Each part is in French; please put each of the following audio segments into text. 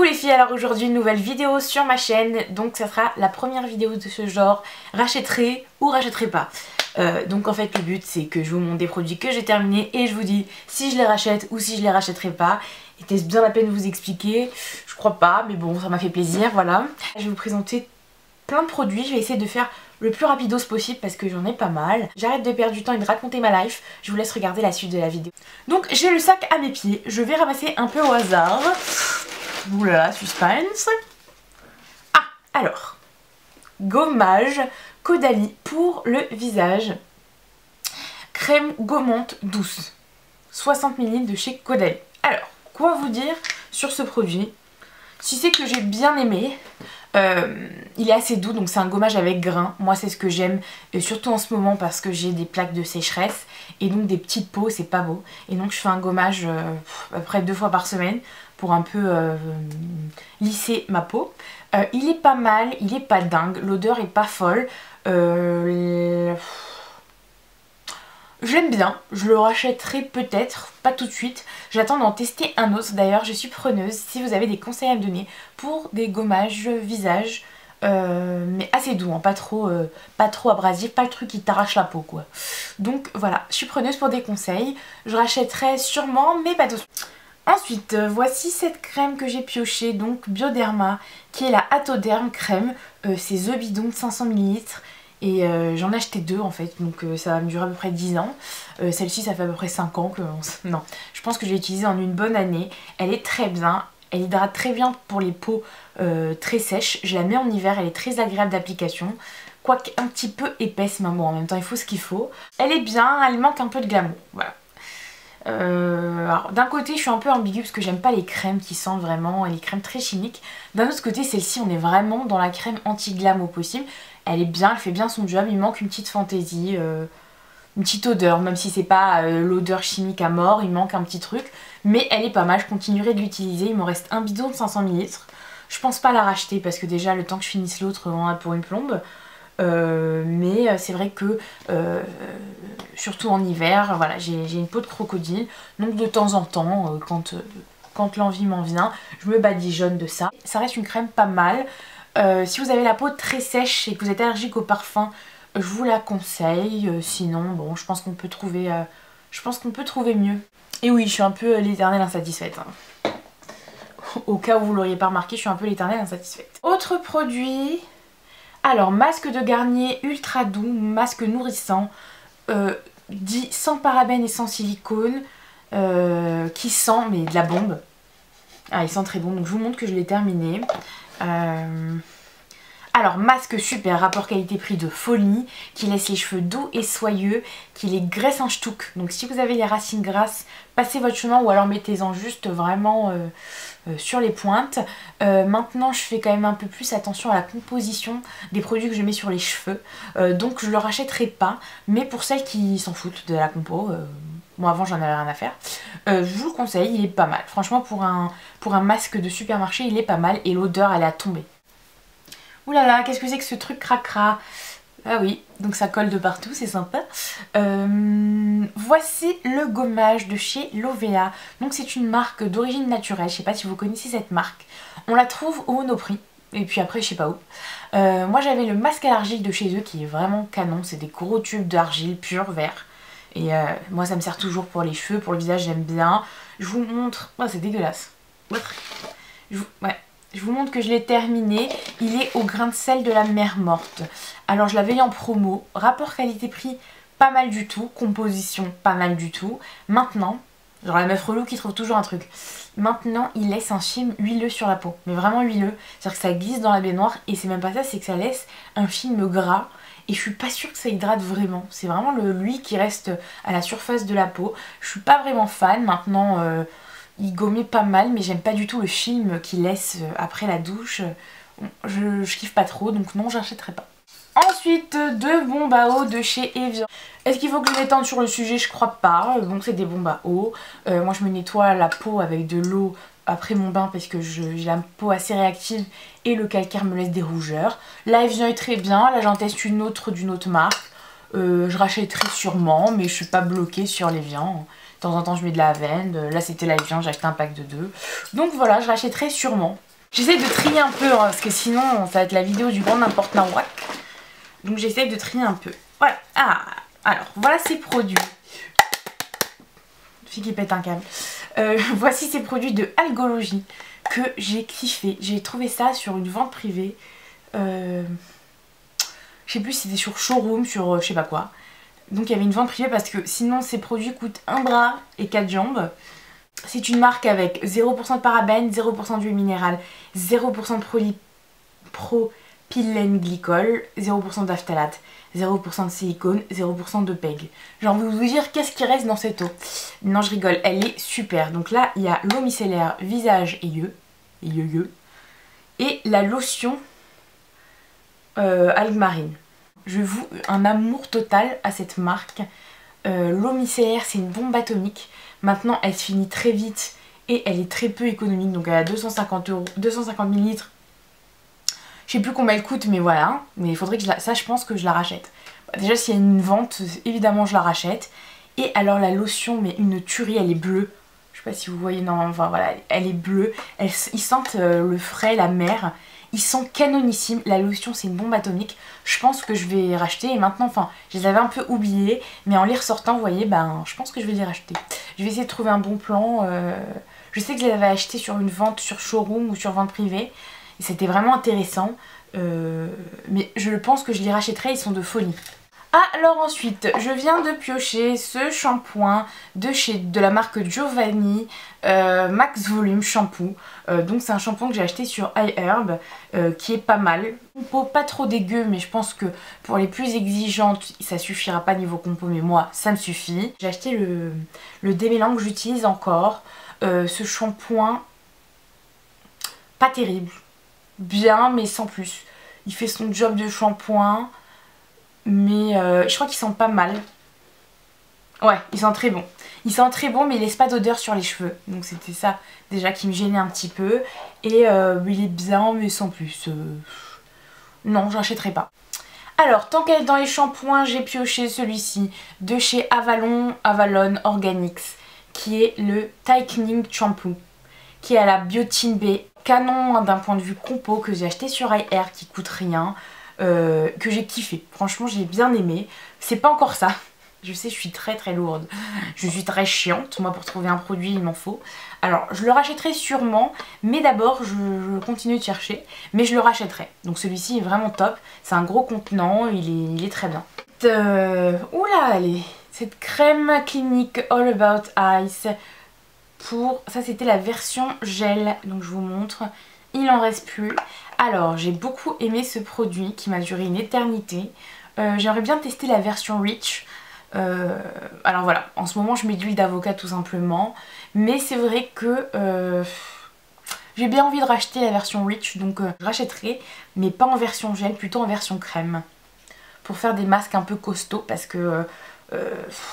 Coucou les filles, alors aujourd'hui une nouvelle vidéo sur ma chaîne, donc ça sera la première vidéo de ce genre, rachèterai ou rachèterai pas. Donc en fait le but c'est que je vous montre des produits que j'ai terminés et je vous dis si je les rachète ou si je les rachèterai pas. Était-ce bien la peine de vous expliquer? Je crois pas, mais bon ça m'a fait plaisir, voilà. Je vais vous présenter plein de produits, je vais essayer de faire le plus rapidos possible parce que j'en ai pas mal. J'arrête de perdre du temps et de raconter ma life, je vous laisse regarder la suite de la vidéo. Donc j'ai le sac à mes pieds, je vais ramasser un peu au hasard. Oulala, suspense. Ah, alors, gommage Caudalie pour le visage. Crème gommante douce. 60 ml de chez Caudalie. Alors, quoi vous dire sur ce produit? Si c'est que j'ai bien aimé, il est assez doux, donc c'est un gommage avec grain. Moi c'est ce que j'aime, surtout en ce moment parce que j'ai des plaques de sécheresse et donc des petites peaux, c'est pas beau. Et donc je fais un gommage à peu près 2 fois par semaine pour un peu lisser ma peau. Il est pas mal, il est pas dingue, l'odeur est pas folle. J'aime bien, je le rachèterai peut-être, pas tout de suite. J'attends d'en tester un autre. D'ailleurs, je suis preneuse si vous avez des conseils à me donner pour des gommages visage, mais assez doux, hein, pas trop abrasif, pas le truc qui t'arrache la peau quoi. Donc voilà, je suis preneuse pour des conseils. Je rachèterai sûrement, mais pas tout de suite. Ensuite, voici cette crème que j'ai piochée, donc Bioderma, qui est la Atoderm crème. C'est The Bidon de 500 ml. Et j'en ai acheté 2 en fait, donc ça va me durer à peu près 10 ans. Celle-ci ça fait à peu près 5 ans que... Non, je pense que je l'ai utilisée en une bonne année. Elle est très bien, elle hydrate très bien pour les peaux très sèches. Je la mets en hiver, elle est très agréable d'application. Quoique un petit peu épaisse, mais bon en même temps il faut ce qu'il faut. Elle est bien, elle manque un peu de glamour, voilà. Alors d'un côté je suis un peu ambiguë parce que j'aime pas les crèmes qui sentent vraiment, les crèmes très chimiques. D'un autre côté celle-ci on est vraiment dans la crème anti-glam au possible. Elle est bien, elle fait bien son job, il manque une petite fantaisie, une petite odeur, même si c'est pas l'odeur chimique à mort, il manque un petit truc. Mais elle est pas mal, je continuerai de l'utiliser, il me reste un bidon de 500 ml. Je pense pas la racheter parce que déjà le temps que je finisse l'autre on en a pour une plombe. Mais c'est vrai que surtout en hiver, voilà, j'ai une peau de crocodile, donc de temps en temps, quand l'envie m'en vient, je me badigeonne de ça. Ça reste une crème pas mal. Si vous avez la peau très sèche et que vous êtes allergique au parfum, je vous la conseille. Sinon, bon, je pense qu'on peut trouver mieux. Et oui, je suis un peu l'éternelle insatisfaite. Hein. Au cas où vous l'auriez pas remarqué, je suis un peu l'éternelle insatisfaite. Autre produit. Alors, masque de Garnier ultra doux, masque nourrissant, dit sans parabènes et sans silicone, qui sent mais de la bombe. Ah, il sent très bon, donc je vous montre que je l'ai terminé. Alors, masque super, rapport qualité-prix de folie, qui laisse les cheveux doux et soyeux, qui les graisse en ch'touk. Donc si vous avez les racines grasses, passez votre chemin ou alors mettez-en juste vraiment sur les pointes. Maintenant, je fais quand même un peu plus attention à la composition des produits que je mets sur les cheveux. Donc je ne le rachèterai pas, mais pour celles qui s'en foutent de la compo... Moi avant j'en avais rien à faire. Je vous le conseille, il est pas mal. Franchement pour un masque de supermarché il est pas mal et l'odeur elle est à tomber. Oulala, qu'est-ce que c'est que ce truc cracra? Ah oui, donc ça colle de partout, c'est sympa. Voici le gommage de chez Lovea. Donc c'est une marque d'origine naturelle, je sais pas si vous connaissez cette marque. On la trouve au Monoprix. Et puis après je sais pas où. Moi j'avais le masque à l'argile de chez eux qui est vraiment canon. C'est des gros tubes d'argile pur vert. Et moi ça me sert toujours pour les cheveux, pour le visage j'aime bien. Je vous montre... Oh c'est dégueulasse. Je vous montre que je l'ai terminé. Il est au grain de sel de la mer morte. Alors je l'avais eu en promo. Rapport qualité-prix pas mal du tout. Composition pas mal du tout. Maintenant, genre la meuf relou qui trouve toujours un truc. Maintenant il laisse un film huileux sur la peau. Mais vraiment huileux. C'est-à-dire que ça glisse dans la baignoire. Et c'est même pas ça, c'est que ça laisse un film gras. Et je suis pas sûre que ça hydrate vraiment. C'est vraiment l'huile qui reste à la surface de la peau. Je suis pas vraiment fan. Maintenant, il gommait pas mal. Mais j'aime pas du tout le film qu'il laisse après la douche. Je kiffe pas trop. Donc non, j'achèterai pas. Ensuite, 2 bombes à eau de chez Evian. Est-ce qu'il faut que je m'étende sur le sujet? Je crois pas. Donc c'est des bombes à eau. Moi je me nettoie la peau avec de l'eau après mon bain parce que j'ai la peau assez réactive et le calcaire me laisse des rougeurs. Là Evian est très bien, là j'en teste une autre d'une autre marque. Je rachèterai sûrement mais je suis pas bloquée sur l'Evian. De temps en temps je mets de la lavande, là c'était l'Evian, j'ai acheté un pack de 2. Donc voilà, je rachèterai sûrement. J'essaie de trier un peu, hein, parce que sinon ça va être la vidéo du grand n'importe nawak. Donc j'essaie de trier un peu. Voilà. Ah, alors voilà ces produits. Fille qui pète un câble. Voici ces produits de Algologie que j'ai kiffé. J'ai trouvé ça sur une vente privée. Je sais plus si c'était sur Showroom, sur je sais pas quoi. Donc il y avait une vente privée parce que sinon ces produits coûtent un bras et 4 jambes. C'est une marque avec 0% de parabènes, 0% d'huile minérale, 0% de propylène glycol, 0% d'phtalate, 0% de silicone, 0% de PEG. J'ai envie de vous dire qu'est-ce qui reste dans cette eau. Non, je rigole, elle est super. Donc là, il y a l'eau micellaire visage et yeux, et la lotion algue marine. Je voue un amour total à cette marque. L'eau micellaire, c'est une bombe atomique. Maintenant, elle se finit très vite et elle est très peu économique. Donc elle a 250 ml. Je sais plus combien elle coûte, mais voilà. Mais il faudrait que ça, je pense que je la rachète. Déjà, s'il y a une vente, évidemment, je la rachète. Et alors, la lotion, mais une tuerie, elle est bleue. Je sais pas si vous voyez, non, enfin voilà, elle est bleue. Ils sentent le frais, la mer. Ils sont canonissimes. La lotion, c'est une bombe atomique. Je pense que je vais racheter. Et maintenant, enfin, je les avais un peu oubliés. Mais en les ressortant, vous voyez, ben, je pense que je vais les racheter. Je vais essayer de trouver un bon plan. Je sais que je les avais achetés sur une vente sur Showroom ou sur vente privée. Et c'était vraiment intéressant. Mais je pense que je les rachèterai. Ils sont de folie. Alors ensuite, je viens de piocher ce shampoing de la marque Giovanni Max Volume Shampoo. Donc c'est un shampoing que j'ai acheté sur iHerb qui est pas mal. Compo pas trop dégueu, mais je pense que pour les plus exigeantes, ça suffira pas niveau compo, mais moi ça me suffit. J'ai acheté le démêlant que j'utilise encore. Ce shampoing, pas terrible. Bien, mais sans plus. Il fait son job de shampoing. Mais je crois qu'ils sentent pas mal. Ouais, ils sentent très bon. Ils sentent très bon, mais il laisse pas d'odeur sur les cheveux. Donc c'était ça déjà qui me gênait un petit peu. Et il est bien, mais sans plus. Non, j'achèterai pas. Alors, tant qu'elle est dans les shampoings, j'ai pioché celui-ci de chez Avalon Organics, qui est le Tightening Shampoo, qui est à la biotine B. Canon d'un point de vue compo que j'ai acheté sur iHerb qui coûte rien. Que j'ai kiffé, franchement j'ai bien aimé. C'est pas encore ça, je sais, je suis très lourde, je suis très chiante, moi pour trouver un produit il m'en faut. Alors je le rachèterai sûrement, mais d'abord je continue de chercher, mais je le rachèterai. Donc celui-ci est vraiment top, c'est un gros contenant, il est très bien. Oula, allez, cette crème clinique All About Eyes, ça c'était la version gel, donc je vous montre. Il n'en reste plus. Alors, j'ai beaucoup aimé ce produit qui m'a duré une éternité. J'aimerais bien tester la version Rich. Alors voilà, en ce moment je mets de l'huile d'avocat tout simplement. Mais c'est vrai que j'ai bien envie de racheter la version Rich. Donc je rachèterai, mais pas en version gel, plutôt en version crème. Pour faire des masques un peu costauds. Parce que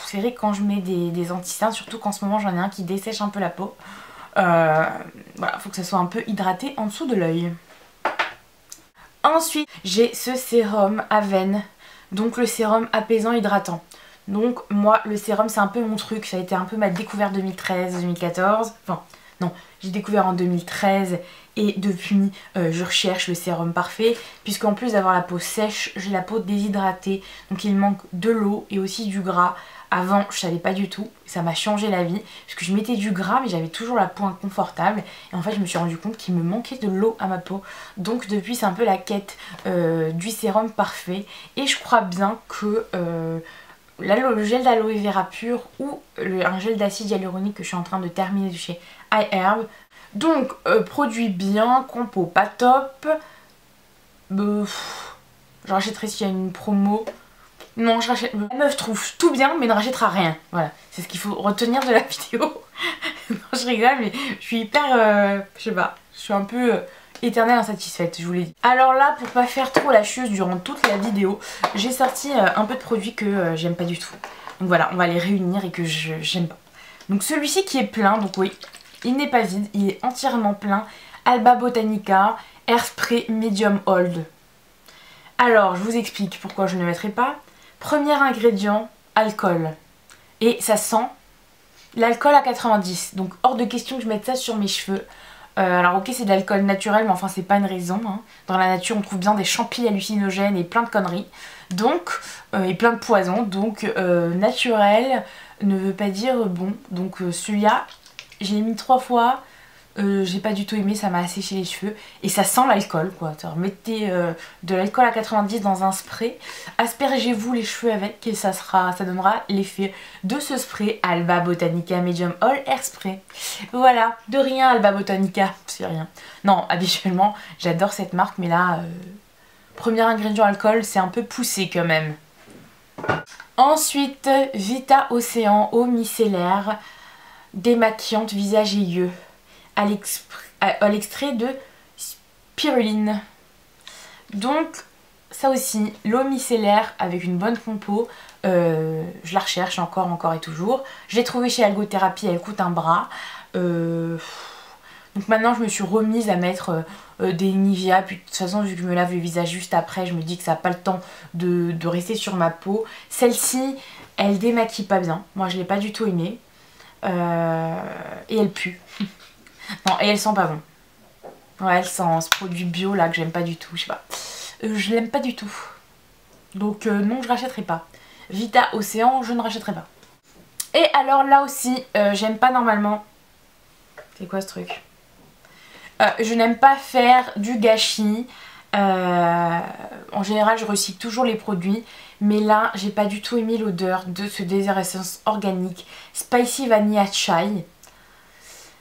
c'est vrai que quand je mets des anti-cernes, surtout qu'en ce moment j'en ai un qui dessèche un peu la peau. Voilà, faut que ça soit un peu hydraté en dessous de l'œil. Ensuite, j'ai ce sérum Aven, donc le sérum apaisant hydratant. Donc moi, le sérum c'est un peu mon truc, ça a été un peu ma découverte 2013-2014. Enfin, non, j'ai découvert en 2013 et depuis je recherche le sérum parfait. Puisqu'en plus d'avoir la peau sèche, j'ai la peau déshydratée. Donc il manque de l'eau et aussi du gras. Avant, je savais pas du tout, ça m'a changé la vie, parce que je mettais du gras mais j'avais toujours la peau inconfortable. Et en fait, je me suis rendu compte qu'il me manquait de l'eau à ma peau. Donc depuis, c'est un peu la quête du sérum parfait. Et je crois bien que le gel d'aloe vera pur ou un gel d'acide hyaluronique que je suis en train de terminer de chez iHerb. Donc, produit bien, compo pas top. Je rachèterai s'il y a une promo. Non, je rachète. La meuf trouve tout bien, mais ne rachètera rien. Voilà, c'est ce qu'il faut retenir de la vidéo. Non, je rigole, mais je suis hyper. Je sais pas, je suis un peu éternelle insatisfaite, je vous l'ai dit. Alors là, pour pas faire trop la chieuse durant toute la vidéo, j'ai sorti un peu de produits que j'aime pas du tout. Donc voilà, on va les réunir et que j'aime pas. Donc celui-ci qui est plein, donc oui, il n'est pas vide, il est entièrement plein. Alba Botanica Airspray Medium Hold. Alors, je vous explique pourquoi je ne le mettrai pas. Premier ingrédient, alcool. Et ça sent l'alcool à 90. Donc hors de question que je mette ça sur mes cheveux. Alors ok, c'est de l'alcool naturel, mais enfin c'est pas une raison, hein. Dans la nature on trouve bien des champignons hallucinogènes et plein de conneries, donc et plein de poisons, donc naturel ne veut pas dire bon. Donc celui-là, j'ai mis 3 fois, j'ai pas du tout aimé, ça m'a asséché les cheveux et ça sent l'alcool quoi. Alors, mettez de l'alcool à 90 dans un spray, aspergez-vous les cheveux avec et ça donnera l'effet de ce spray Alba Botanica Medium All Air Spray. Voilà, de rien Alba Botanica, c'est rien. Non, habituellement j'adore cette marque, mais là, premier ingrédient alcool, c'est un peu poussé quand même. Ensuite, Vita Océan eau micellaire démaquillante visage et yeux à l'extrait de spiruline. Donc ça aussi, l'eau micellaire avec une bonne compo, je la recherche encore et toujours. Je l'ai trouvée chez Algothérapie, elle coûte un bras. Donc maintenant je me suis remise à mettre des Nivea, puis de toute façon vu que je me lave le visage juste après, je me dis que ça n'a pas le temps de rester sur ma peau. Celle-ci, elle démaquille pas bien, moi je l'ai pas du tout aimée. Et elle pue. Non, et elle sent pas bon. Ouais, elle sent ce produit bio là que j'aime pas du tout, je sais pas. Je l'aime pas du tout. Donc non, je rachèterai pas. Vita Océan, je ne rachèterai pas. Et alors là aussi, j'aime pas normalement. C'est quoi ce truc? Je n'aime pas faire du gâchis. En général, je recycle toujours les produits. Mais là, j'ai pas du tout aimé l'odeur de ce Désert Essence organique Spicy Vanilla Chai.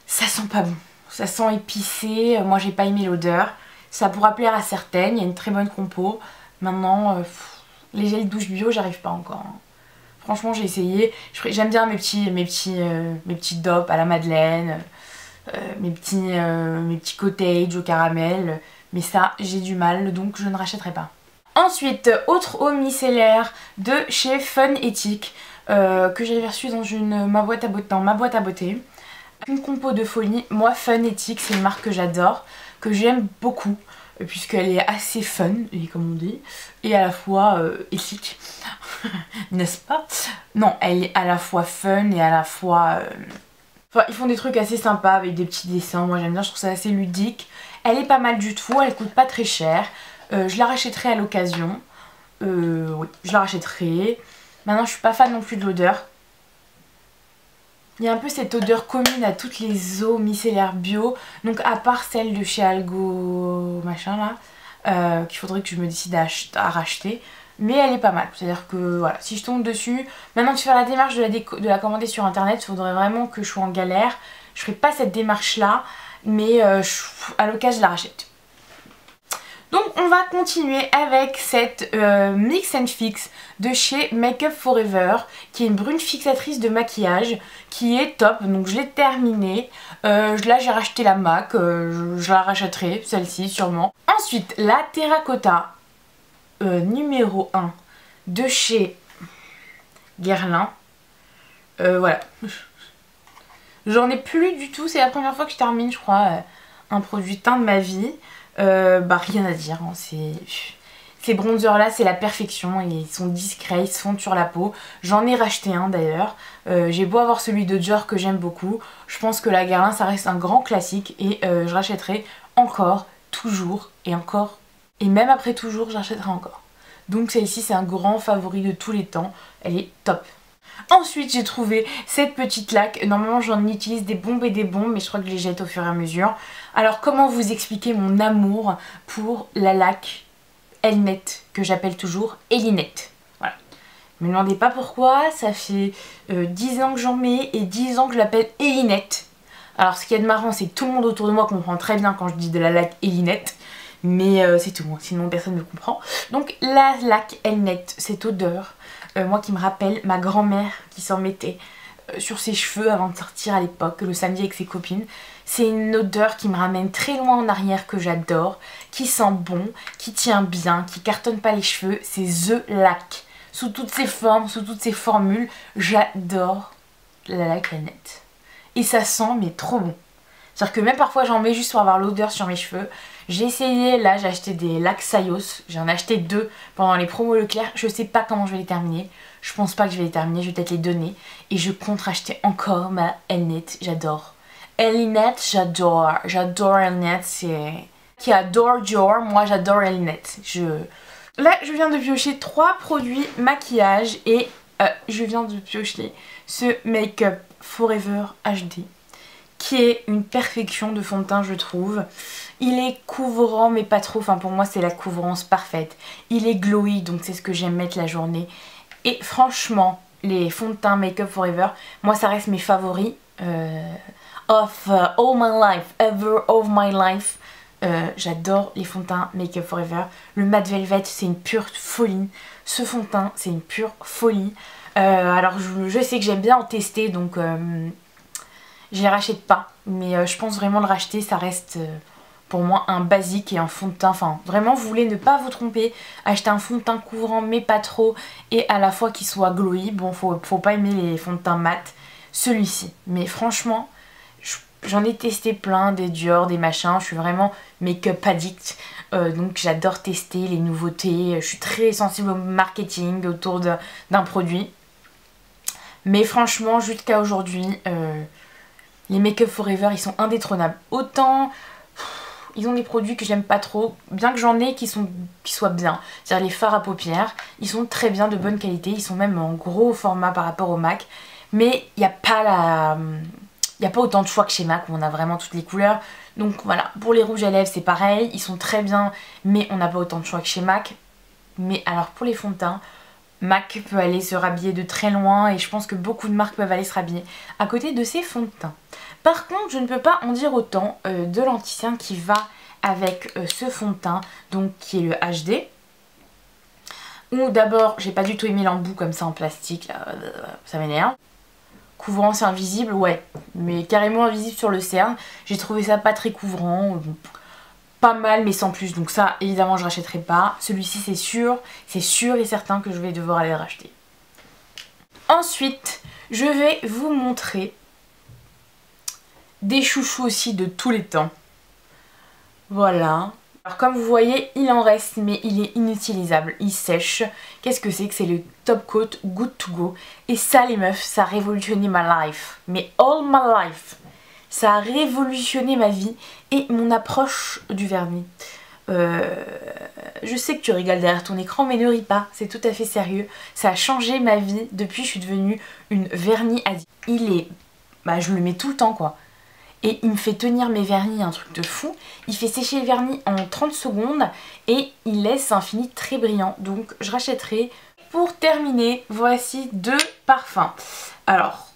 Ça sent pas bon. Ça sent épicé. Moi, j'ai pas aimé l'odeur. Ça pourra plaire à certaines. Il y a une très bonne compo. Maintenant, les gels douche bio, j'arrive pas encore. Franchement, j'ai essayé. J'aime bien mes petits dopes à la madeleine. Mes petits cottage au caramel. Mais ça, j'ai du mal. Donc, je ne rachèterai pas. Ensuite, autre eau micellaire de chez Fun Ethic que j'avais reçue dans ma boîte à beauté. Une compo de folie. Moi, Fun Ethic, c'est une marque que j'adore, que j'aime beaucoup, puisqu'elle est assez fun, comme on dit, et à la fois éthique, n'est-ce pas? Non, elle est à la fois fun et à la fois... Enfin, ils font des trucs assez sympas avec des petits dessins. Moi, j'aime bien, je trouve ça assez ludique. Elle est pas mal du tout, elle coûte pas très cher. Je la rachèterai à l'occasion. Oui, je la rachèterai. Maintenant, je suis pas fan non plus de l'odeur. Il y a un peu cette odeur commune à toutes les eaux micellaires bio. Donc à part celle de chez Algo machin là, qu'il faudrait que je me décide à racheter. Mais elle est pas mal. C'est-à-dire que voilà, si je tombe dessus, maintenant de faire la démarche de la commander sur internet, il faudrait vraiment que je sois en galère. Je ferai pas cette démarche là, mais à l'occasion je la rachète. Donc on va continuer avec cette Mix and Fix de chez Make Up For Ever, qui est une brune fixatrice de maquillage qui est top. Donc je l'ai terminée. Là j'ai racheté la MAC, je la rachèterai celle-ci sûrement. Ensuite la Terracotta numéro 1 de chez Guerlain. Voilà. J'en ai plus du tout, c'est la première fois que je termine je crois un produit teint de ma vie. Rien à dire, hein. Ces bronzers là c'est la perfection, ils sont discrets, ils se fondent sur la peau. J'en ai racheté un d'ailleurs, j'ai beau avoir celui de Dior que j'aime beaucoup, je pense que la Guerlain ça reste un grand classique et je rachèterai encore, toujours et encore, et même après toujours je rachèterai encore. Donc celle-ci c'est un grand favori de tous les temps, elle est top. Ensuite j'ai trouvé cette petite laque, normalement j'en utilise des bombes et des bombes mais je crois que je les jette au fur et à mesure. Alors comment vous expliquer mon amour pour la laque Elnet que j'appelle toujours Elinette. Voilà. Ne me demandez pas pourquoi, ça fait 10 ans que j'en mets et 10 ans que je l'appelle Elinette. Alors ce qui est de marrant c'est que tout le monde autour de moi comprend très bien quand je dis de la laque Elinette. Mais c'est tout, sinon personne ne comprend. Donc la laque Elnet, cette odeur, moi qui me rappelle ma grand-mère qui s'en mettait sur ses cheveux avant de sortir à l'époque, le samedi avec ses copines. C'est une odeur qui me ramène très loin en arrière que j'adore, qui sent bon, qui tient bien, qui cartonne pas les cheveux. C'est The Lac. Sous toutes ses formes, sous toutes ses formules, j'adore la laque Elnet. Et ça sent mais trop bon. C'est-à-dire que même parfois j'en mets juste pour avoir l'odeur sur mes cheveux. J'ai essayé, là j'ai acheté des lacs Sayos, j'en ai acheté 2 pendant les promos Leclerc. Je sais pas comment je vais les terminer, je pense pas que je vais les terminer, je vais peut-être les donner. Et je compte racheter encore ma Elnet, j'adore. Elinette, j'adore. J'adore Elinette, c'est... Qui adore Dior, moi j'adore Elinette. Là, je viens de piocher 3 produits maquillage et je viens de piocher ce Make Up Forever HD qui est une perfection de fond de teint, je trouve. Il est couvrant mais pas trop, enfin pour moi c'est la couvrance parfaite. Il est glowy, donc c'est ce que j'aime mettre la journée. Et franchement, les fonds de teint Make Up Forever, moi ça reste mes favoris of all my life, ever of my life. J'adore les fonds de teint Make Up Forever. Le Matte Velvet, c'est une pure folie. Ce fond de teint, c'est une pure folie. Alors je sais que j'aime bien en tester, donc je les rachète pas. Mais je pense vraiment le racheter, ça reste pour moi un basique et un fond de teint. Enfin, vraiment, vous voulez ne pas vous tromper, acheter un fond de teint couvrant mais pas trop et à la fois qui soit glowy. Bon, faut pas aimer les fonds de teint mat. Celui-ci. Mais franchement, j'en ai testé plein, des Dior, des machins. Je suis vraiment make-up addict. Donc j'adore tester les nouveautés. Je suis très sensible au marketing autour d'un produit. Mais franchement, jusqu'à aujourd'hui, les Make Up Forever, ils sont indétrônables. Autant, ils ont des produits que j'aime pas trop, bien que j'en ai qui soient bien. C'est-à-dire les fards à paupières, ils sont très bien, de bonne qualité. Ils sont même en gros format par rapport au MAC. Mais il n'y a pas autant de choix que chez MAC où on a vraiment toutes les couleurs. Donc voilà, pour les rouges à lèvres c'est pareil, ils sont très bien mais on n'a pas autant de choix que chez MAC. Mais alors pour les fonds de teint, MAC peut aller se rhabiller de très loin et je pense que beaucoup de marques peuvent aller se rhabiller à côté de ces fonds de teint. Par contre, je ne peux pas en dire autant de l'anti-cerne qui va avec ce fond de teint, donc qui est le HD. Où d'abord, j'ai pas du tout aimé l'embout comme ça en plastique, là, ça m'énerve. Couvrance invisible, ouais, mais carrément invisible sur le cerne. J'ai trouvé ça pas très couvrant, pas mal mais sans plus. Donc ça, évidemment, je rachèterai pas. Celui-ci, c'est sûr et certain que je vais devoir aller le racheter. Ensuite, je vais vous montrer des chouchous aussi de tous les temps. Voilà. Alors comme vous voyez, il en reste mais il est inutilisable, il sèche. Qu'est-ce que c'est que c'est le Top Coat Good To Go. Et ça les meufs, ça a révolutionné ma life. Mais all my life. Ça a révolutionné ma vie et mon approche du vernis. Je sais que tu rigoles derrière ton écran mais ne ris pas, c'est tout à fait sérieux. Ça a changé ma vie depuis que je suis devenue une vernis addict. Il est... je le mets tout le temps quoi. Et il me fait tenir mes vernis, un truc de fou. Il fait sécher le vernis en 30 secondes et il laisse un fini très brillant. Donc je rachèterai. Pour terminer, voici 2 parfums. Alors,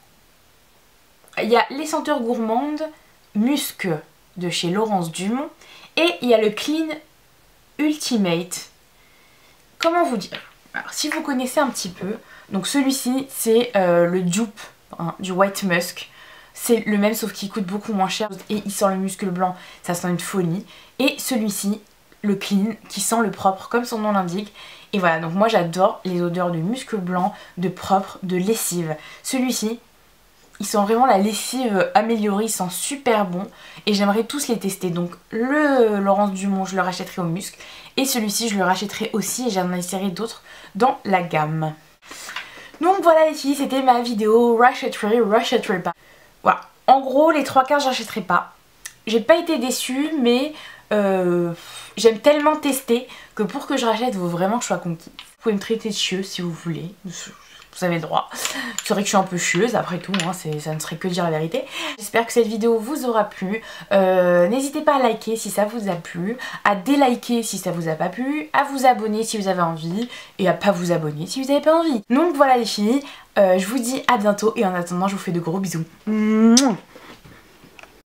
il y a les senteurs gourmandes Musc de chez Laurence Dumont. Et il y a le Clean Ultimate. Comment vous dire? Alors si vous connaissez un petit peu, donc celui-ci c'est le dupe du White Musk. C'est le même sauf qu'il coûte beaucoup moins cher et il sent le muscle blanc, ça sent une folie. Et celui-ci, le clean, qui sent le propre comme son nom l'indique. Et voilà, donc moi j'adore les odeurs de muscle blanc, de propre, de lessive. Celui-ci, il sent vraiment la lessive améliorée, il sent super bon. Et j'aimerais tous les tester. Donc le Laurence Dumont, je le rachèterai au muscle. Et celui-ci, je le rachèterai aussi et j'en essaierai d'autres dans la gamme. Donc voilà les filles, c'était ma vidéo rachèterai pas. Voilà, en gros les 3/4 j'achèterai pas. J'ai pas été déçue mais j'aime tellement tester que pour que je rachète il faut vraiment que je sois conquise. Vous pouvez me traiter de chieuse si vous voulez, vous avez le droit. C'est vrai que je suis un peu chieuse après tout, hein, ça ne serait que dire la vérité. J'espère que cette vidéo vous aura plu. N'hésitez pas à liker si ça vous a plu, à déliker si ça vous a pas plu, à vous abonner si vous avez envie et à pas vous abonner si vous n'avez pas envie. Donc voilà les filles, je vous dis à bientôt et en attendant je vous fais de gros bisous. Mouah.